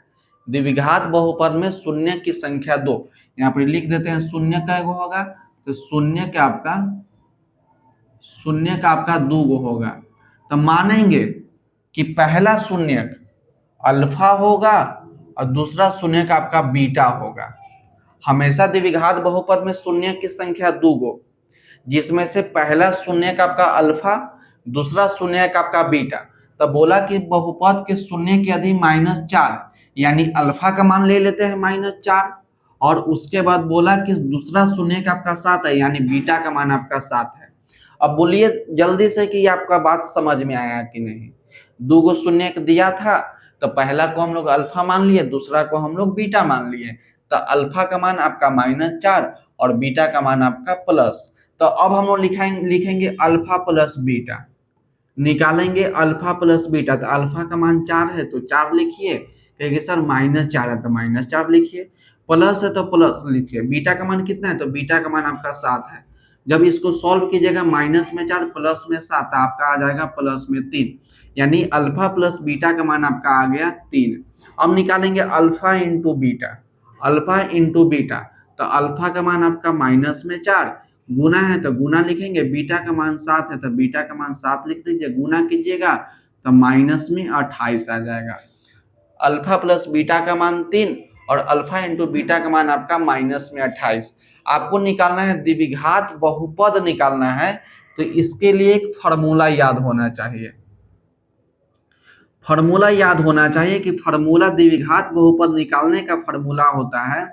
द्विघात बहुपद में शून्य की संख्या 2, यहाँ पर लिख देते हैं शून्य का एगो होगा, तो शून्य का आपका 2 होगा। तो मानेंगे कि पहला शून्यक अल्फा होगा और दूसरा शून्यक आपका बीटा होगा। हमेशा द्विघात बहुपद में शून्य की संख्या 2, जिसमें से पहला शून्यक आपका अल्फा, दूसरा शून्यक आपका बीटा। तब बोला कि बहुपद के शून्य की यदि -4, यानी अल्फा का मान ले लेते हैं -4, और उसके बाद बोला कि दूसरा शून्यक आपका 7 है, यानी बीटा का मान आपका 7 है। अब बोलिए जल्दी से कि आपका बात समझ में आया कि नहीं। 2 शून्यक दिया था, तो पहला को हम लोग अल्फा मान लिए, दूसरा को हम लोग बीटा मान लिए। तो अल्फा का मान आपका -4 और बीटा का मान आपका प्लस। तो अब हम लोग लिखेंगे अल्फा प्लस बीटा, निकालेंगे अल्फा प्लस बीटा। तो अल्फा का मान 4 है तो 4 लिखिए, कहेंगे सर -4 है तो -4 लिखिए, प्लस है तो प्लस लिखिए। बीटा का मान कितना है, तो बीटा का मान आपका 7 है। जब इसको सॉल्व कीजिएगा -4 प्लस में 7 आपका आ जाएगा प्लस में 3, यानी अल्फा प्लस बीटा का मान आपका आ गया 3। अब निकालेंगे alpha into beta, alpha into beta, तो अल्फा का मान आपका -4, गुना है तो गुना लिखेंगे, बीटा का मान 7 है तो बीटा का मान 7 लिख दीजिए, गुना कीजिएगा तो -28 आ जाएगा। अल्फा प्लस बीटा का मान 3 और अल्फा इंटू बीटा का मान आपका -28। आपको निकालना है द्विघात बहुपद निकालना है, तो इसके लिए एक फॉर्मूला याद होना चाहिए। फॉर्मूला याद होना चाहिए कि फॉर्मूला द्विघात बहुपद निकालने का फॉर्मूला होता है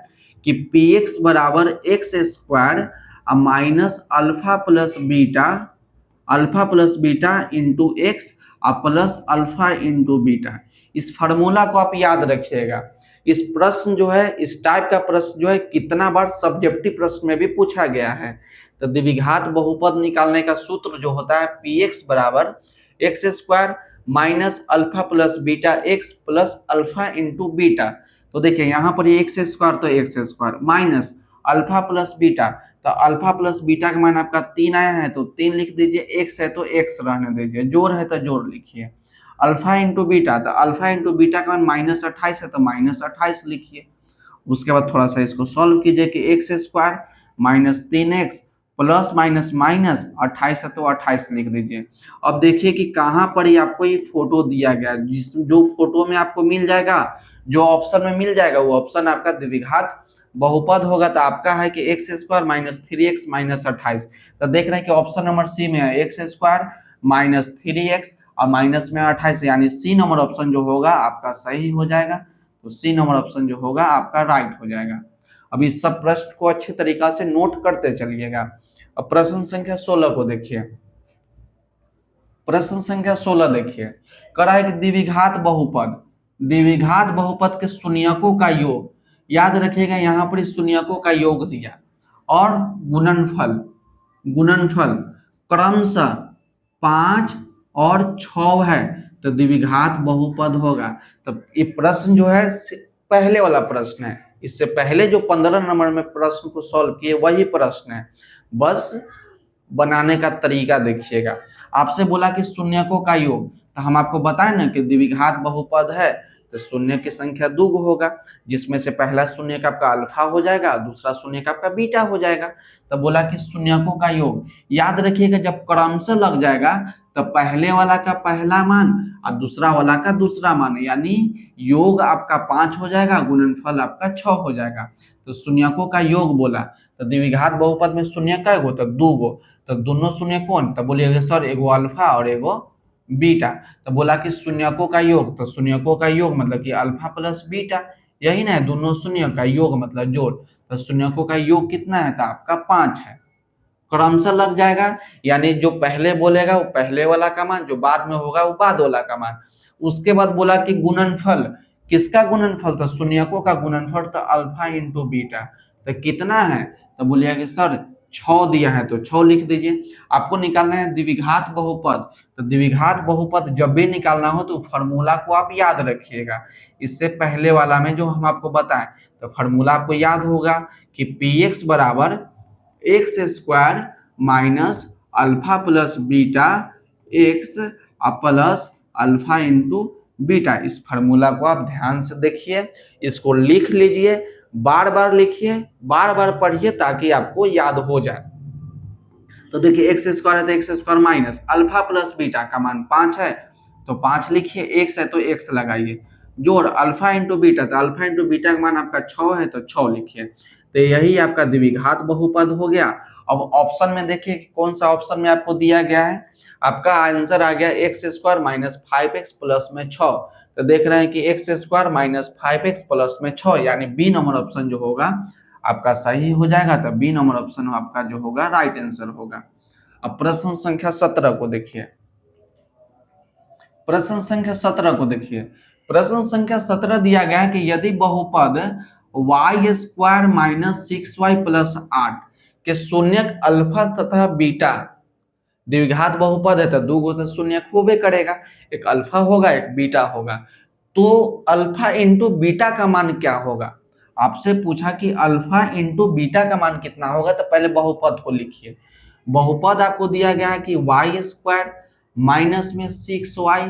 कि px बराबर x² minus alpha plus beta into x plus alpha into beta. इस फॉर्मूला को आप याद रखिएगा। इस प्रश्न जो है, इस टाइप का प्रश्न जो है कितना बार सब्जेक्टिव प्रश्न में भी पूछा गया है। तो द्विघात बहुपद निकालने का सूत्र जो होता है px बराबर x² minus alpha plus beta x plus alpha into beta. तो देखिए यहाँ पर x² तो x² minus alpha plus beta, तो अल्फा प्लस बीटा का मान आपका 3 आया है तो 3 लिख दीजिए, x है तो x रहने दीजिए, जोड़ है तो जोड़ लिखिए। अल्फा इंटू बीटा, तो अल्फा इंटू बीटा का मान -28 है तो -28 लिखिए। उसके बाद थोड़ा सा इसको सॉल्व कीजिए कि x square minus 3x plus minus minus 28 है तो 28 लिख दीजिए। अब देखिए कि कहाँ पर ही आपको ये फोटो दिया गया, जिस जो फोटो में आपको मिल जाएगा, जो ऑप्शन में मिल जाएगा वो ऑप्शन आपका द्विघात बहुपद होगा। तो आपका है कि x square minus 3x minus 28। तो देख रहे हैं कि ऑप्शन नंबर सी में है एक्स स्क्वायर माइनस 3x और माइनस में 28, यानी सी नंबर ऑप्शन जो होगा आपका सही हो जाएगा। तो सी नंबर ऑप्शन जो होगा आपका राइट हो जाएगा। अब इस सब प्रश्न को अच्छे तरीका से नोट करते चलिएगा। अब प्रश्न संख्या 16 को देखिए। प्रश्न संख्या 16 देखिए, कह रहा है कि द्विघात बहुपद के शून्यकों का योग, याद रखिएगा यहाँ पर इस शून्यकों का योग दिया, और गुणनफल क्रमशः 5 और 6 है तो द्विघात बहुपद होगा। तो ये प्रश्न जो है पहले वाला प्रश्न है, इससे पहले जो 15 नंबर में प्रश्न को सॉल्व किए वही प्रश्न है, बस बनाने का तरीका देखिएगा। आपसे बोला कि शून्यकों का योग, तो हम आपको बताएं ना कि द्विघात बहुपद है तो शून्य की संख्या 2 होगा, जिसमें से पहला शून्य का आपका अल्फा हो जाएगा, दूसरा शून्य का आपका बीटा हो जाएगा। तो बोला कि शून्यकों का योग, याद रखिएगा जब क्रमशः लग जाएगा तो पहले वाला का पहला मान और दूसरा वाला का दूसरा मान, यानी योग आपका 5 हो जाएगा, गुणनफल आपका 6 हो जाएगा। तो शून्यकों का योग बोला, तो द्विघात बहुपद में शून्य का गो तो 2 गो, तो दोनों शून्य कौन, तो बोलिएगा सर एगो अल्फा और एगो बीटा। तो बोला कि शून्यकों का योग, तो शून्यकों का योग मतलब कि अल्फा प्लस बीटा, यही ना है, दोनों शून्य का योग मतलब जोड़। तो शून्यकों का योग कितना है, तो आपका 5 है। क्रमशः लग जाएगा, यानी जो पहले बोलेगा वो पहले वाला का मान, जो बाद में होगा वो बाद वाला का मान। उसके बाद बोला कि गुणनफल, किसका गुणनफल, तो शून्यकों का गुणनफल, तो अल्फा इंटू बीटा। तो कितना है, तो बोलिएगा कि सर 6 दिया है तो 6 लिख दीजिए। आपको निकालना है द्विघात बहुपद, तो द्विघात बहुपद जब भी निकालना हो तो फार्मूला को आप याद रखिएगा। इससे पहले वाला में जो हम आपको बताएं, तो फार्मूला आपको याद होगा कि पी एक्स बराबर x square minus alpha plus beta x plus alpha into beta. इस फार्मूला को आप ध्यान से देखिए, इसको लिख लीजिए, बार बार लिखिए, बार बार पढ़िए ताकि आपको याद हो जाए। तो देखिए एक्स स्क्वायर है तो x square minus alpha plus beta का मान 5 है तो 5 लिखिए, एक्स है तो एक्स लगाइए, जोड़ अल्फा इंटू बीटा, तो अल्फा इंटू बीटा का मान आपका 6 है तो 6 लिखिए। तो यही आपका द्विघात बहुपद हो गया। अब ऑप्शन में देखिए कौन सा ऑप्शन में आपको दिया गया है, आपका आंसर आ गया x square minus 5x plus में 6। तो देख रहे हैं कि x square minus 5x plus में 6, यानी बी नंबर ऑप्शन जो होगा आपका सही हो जाएगा। तो बी नंबर ऑप्शन आपका जो होगा राइट आंसर होगा। अब प्रश्न संख्या 17 को देखिए। प्रश्न संख्या 17 को देखिए। प्रश्न संख्या 17 दिया गया है कि यदि बहुपद y square minus 6y plus 8 के शून्यक अल्फा तथा बीटा, द्विघात बहुपद है तो 2 गो तो शून्य होबे करेगा, एक अल्फा होगा एक बीटा होगा, तो अल्फा इंटू बीटा का मान क्या होगा। आपसे पूछा कि अल्फा इंटू बीटा का मान कितना होगा, तो पहले बहुपद को लिखिए। बहुपद आपको दिया गया है कि वाई स्क्वायर माइनस में 6y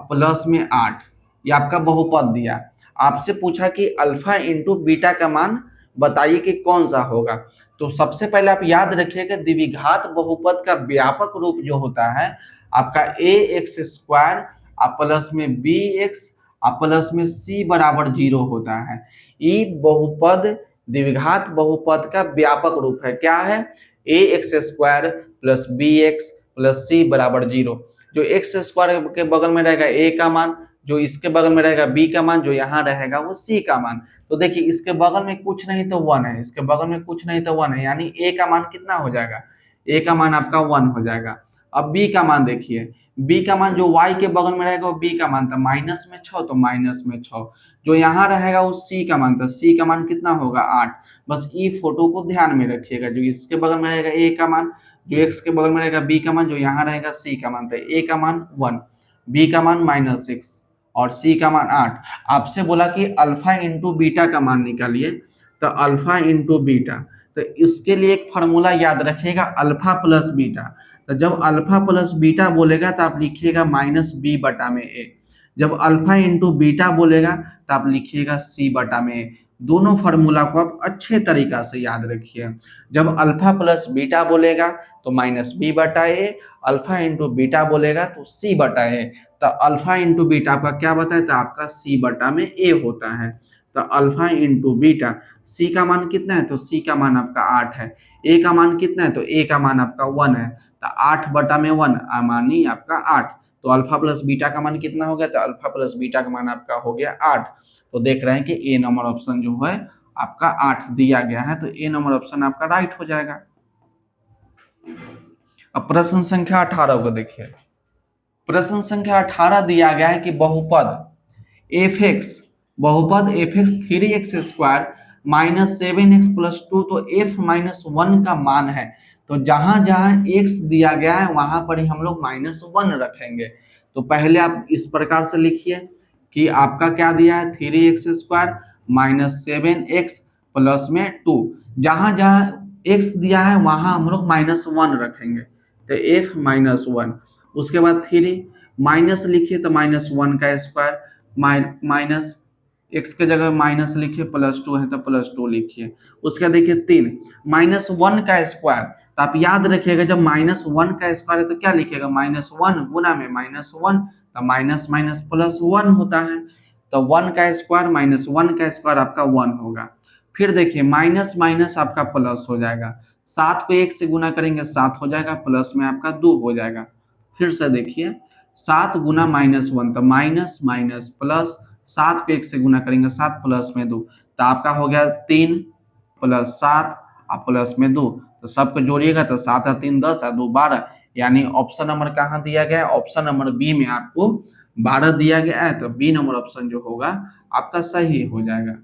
प्लस में 8, ये आपका बहुपद दिया। आपसे पूछा कि अल्फा इंटू बीटा का मान बताइए कि कौन सा होगा। तो सबसे पहले आप याद रखिएगा द्विघात बहुपद का व्यापक रूप जो होता है आपका ए एक्स स्क्वायर प्लस में बी एक्स प्लस में सी बराबर 0 होता है। ये बहुपद द्विघात बहुपद का व्यापक रूप है, क्या है, a x square plus b x plus c बराबर 0। जो एक्स स्क्वायर के बगल में रहेगा ए का मान, जो इसके बगल में रहेगा बी का मान, जो यहाँ रहेगा वो सी का मान। तो देखिए इसके बगल में कुछ नहीं तो 1 है, इसके बगल में कुछ नहीं तो 1 है, यानी ए का मान कितना हो जाएगा, ए का मान आपका 1 हो जाएगा। अब बी का मान देखिए, बी का मान जो y के बगल में रहेगा वो बी का मान था माइनस में 6, तो माइनस में 6। जो यहाँ रहेगा वो सी का मान था, सी का मान कितना होगा 8। बस ई फोटो को ध्यान में रखिएगा, जो इसके बगल में रहेगा ए का मान, जो एक्स के बगल में रहेगा बी का मान, जो यहाँ रहेगा सी का मान, तो ए का मान 1, बी का मान -6 और सी का मान 8। आपसे बोला कि अल्फा इंटू बीटा का मान निकालिए, तो अल्फा इंटू बीटा, तो इसके लिए एक फार्मूला याद रखिएगा अल्फा प्लस बीटा। तो जब अल्फा प्लस बीटा बोलेगा तो आप लिखिएगा माइनस बी बटा में ए, जब अल्फा इंटू बीटा बोलेगा तो आप लिखिएगा सी बटा में ए। दोनों फार्मूला को आप अच्छे तरीका से याद रखिए। जब अल्फा प्लस बीटा बोलेगा तो माइनस बी बटा ए, अल्फा इंटू बीटा बोलेगा तो सी बटा ए। तो अल्फा इंटू बीटा आपका क्या बताए, तो आपका सी बटा में ए होता है। तो अल्फा इंटू बीटा, सी का मान कितना है, तो सी का मान आपका 8 है। ए का मान कितना है, तो ए का मान आपका 1 है। तो 8 बटा में 1 मानी आपका 8। तो अल्फा प्लस बीटा का मान कितना हो गया, तो अल्फा प्लस बीटा का मान आपका हो गया 8। तो देख रहे हैं कि ए नंबर ऑप्शन जो है आपका 8 दिया गया है, तो ए नंबर ऑप्शन आपका राइट हो जाएगा। अब प्रश्न संख्या 18 को देखिए। प्रश्न संख्या 18 दिया गया है कि बहुपद F x 3x² minus 7x plus 2, तो f माइनस 1 का मान है। तो जहां जहां x दिया गया है वहां पर ही हम लोग -1 रखेंगे। तो पहले आप इस प्रकार से लिखिए कि आपका क्या दिया है, 3x² माइनस 7x प्लस में 2। जहां जहां x दिया है वहां हम लोग -1 रखेंगे, तो f माइनस 1। उसके बाद 3 माइनस लिखिए तो -1 का स्क्वायर, माइनस x के जगह माइनस लिखिए, +2 है तो +2 लिखिए। उसका देखिए 3 -1 का स्क्वायर, तो आप याद रखिएगा जब -1 का स्क्वायर है तो क्या लिखिएगा, -1 गुना में -1, तो माइनस माइनस +1 होता है। तो 1 का स्क्वायर -1 का स्क्वायर आपका 1 होगा। फिर देखिए माइनस माइनस आपका प्लस हो जाएगा, 7 को 1 से गुना करेंगे 7 हो जाएगा, प्लस में आपका 2 हो जाएगा। फिर से देखिए 7 गुना -1, तो माइनस माइनस प्लस, 7 को 1 से गुना करेंगे 7 प्लस में 2, तो आपका हो गया 3 प्लस 7 और प्लस में 2। तो सबको जोड़िएगा तो 7 और 3 10 और 2 12, यानी ऑप्शन नंबर कहाँ दिया गया है, ऑप्शन नंबर बी में आपको 12 दिया गया है। तो बी नंबर ऑप्शन जो होगा आपका सही हो जाएगा।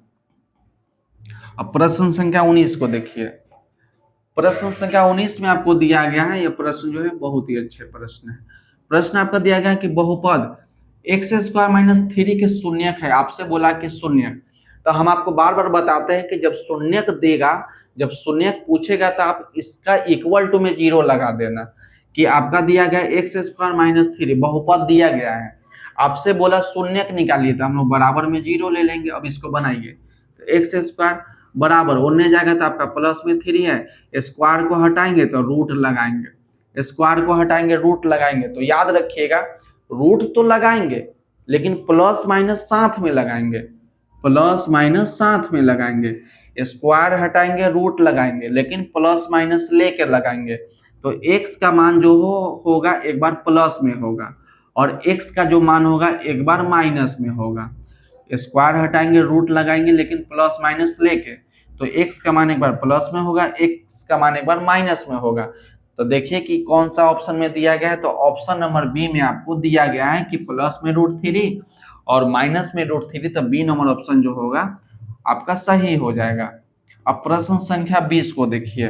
अब प्रश्न संख्या 19 को देखिए। प्रश्न संख्या 19 में आपको दिया गया है, यह प्रश्न जो है बहुत ही अच्छे प्रश्न है। प्रश्न आपका दिया गया है कि बहुपद x² माइनस 3 के शून्यक है। आपसे बोला कि शून्यक, तो हम आपको बार बार बताते हैं कि जब शून्यक देगा, जब शून्यक पूछेगा तो आप इसका इक्वल टू में 0 लगा देना। कि आपका दिया गया x² माइनस 3 बहुपद दिया गया है, आपसे बोला शून्यक निकालिए, तो हम लोग बराबर में 0 ले लेंगे। अब इसको बनाइए तो x² बराबर उड़ने जाएगा तो आपका प्लस में 3 है, स्क्वायर को हटाएंगे तो रूट लगाएंगे, स्क्वायर को हटाएंगे रूट लगाएंगे। तो याद रखिएगा रूट तो लगाएंगे लेकिन प्लस माइनस साथ में लगाएंगे, प्लस माइनस साथ में लगाएंगे। स्क्वायर हटाएंगे रूट लगाएंगे लेकिन प्लस माइनस लेके लगाएंगे। तो x का मान जो होगा एक बार प्लस में होगा और x का जो मान होगा एक बार माइनस में होगा। स्क्वायर हटाएंगे रूट लगाएंगे लेकिन प्लस माइनस लेके, तो x का मान एक बार प्लस में होगा, x का मान एक बार माइनस में होगा। तो देखिए कि कौन सा ऑप्शन में दिया गया है, तो ऑप्शन नंबर बी में आपको दिया गया है कि प्लस में √3 और माइनस में √3, तो बी नंबर ऑप्शन जो होगा आपका सही हो जाएगा। अब प्रश्न संख्या 20 को देखिए।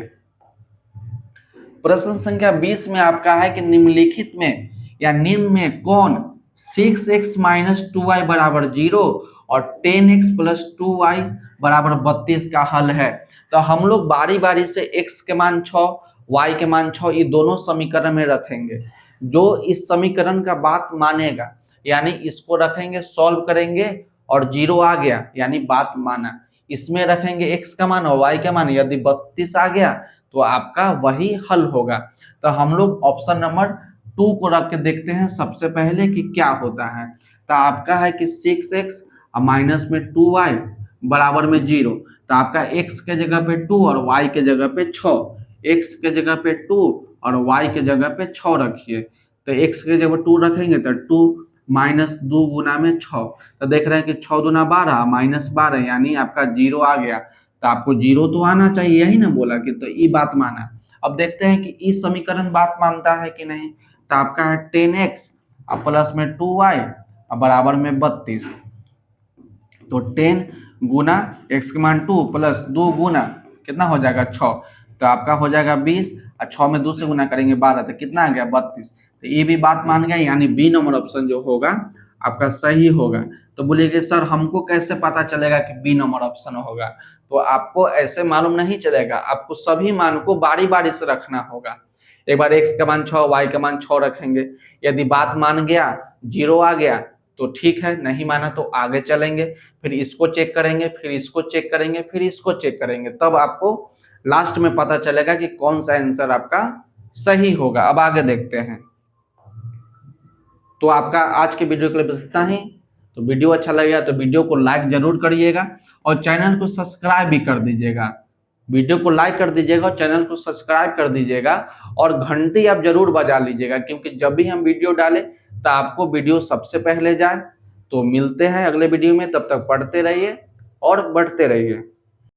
प्रश्न संख्या 20 में आपका है कि निम्नलिखित में या निम्न में कौन 6x माइनस 2y बराबर 0 और 10x प्लस 2y बराबर 32 का हल है। तो हम लोग बारी बारी से x के मान 6 y के मान 6 ये दोनों समीकरण में रखेंगे। जो इस समीकरण का बात मानेगा यानी इसको रखेंगे, सॉल्व करेंगे और 0 आ गया यानी बात माना। इसमें रखेंगे x का मान और y का मान, यदि 32 आ गया तो आपका वही हल होगा। तो हम लोग ऑप्शन नंबर 2 को रख के देखते हैं सबसे पहले कि क्या होता है। तो आपका है कि 6x माइनस में 2y बराबर में 0, तो आपका x के जगह पे 2 और y के जगह पे 6, x के जगह पे 2 और y के जगह पे 6 रखिए। तो x के जगह 2 रखेंगे तो 2 माइनस 2 गुना में 6, तो देख रहे हैं कि 6 दूना 12 माइनस 12 यानी आपका 0 आ गया। तो आपको 0 तो आना चाहिए, यही ना बोला कि, तो ये बात माना। अब देखते हैं कि इस समीकरण बात मानता है कि नहीं। तो आपका है 10x और प्लस में 2y और बराबर में 32, तो 10 गुना x के मान 2 प्लस 2 गुना कितना हो जाएगा 6, तो आपका हो जाएगा 20 और 6 में 2 से गुना करेंगे 12, तो कितना आ गया 32। तो ये भी बात मान गया यानी बी नंबर ऑप्शन जो होगा आपका सही होगा। तो बोलिए सर हमको कैसे पता चलेगा कि बी नंबर ऑप्शन होगा, तो आपको ऐसे मालूम नहीं चलेगा, आपको सभी मान को बारी बारी से रखना होगा। एक बार x का मान 6 y का मान 6 रखेंगे, यदि बात मान गया 0 आ गया तो ठीक है, नहीं माना तो आगे चलेंगे, फिर इसको चेक करेंगे, फिर इसको चेक करेंगे, फिर इसको चेक करेंगे, तब आपको लास्ट में पता चलेगा कि कौन सा आंसर आपका सही होगा। अब आगे देखते हैं। तो आपका आज के वीडियो के लिए बस इतना ही। तो वीडियो अच्छा लगेगा तो वीडियो को लाइक जरूर करिएगा और चैनल को सब्सक्राइब भी कर दीजिएगा। वीडियो को लाइक कर दीजिएगा और चैनल को सब्सक्राइब कर दीजिएगा और घंटी आप जरूर बजा लीजिएगा, क्योंकि जब भी हम वीडियो डालें तो आपको वीडियो सबसे पहले जाए। तो मिलते हैं अगले वीडियो में, तब तक पढ़ते रहिए और बढ़ते रहिए।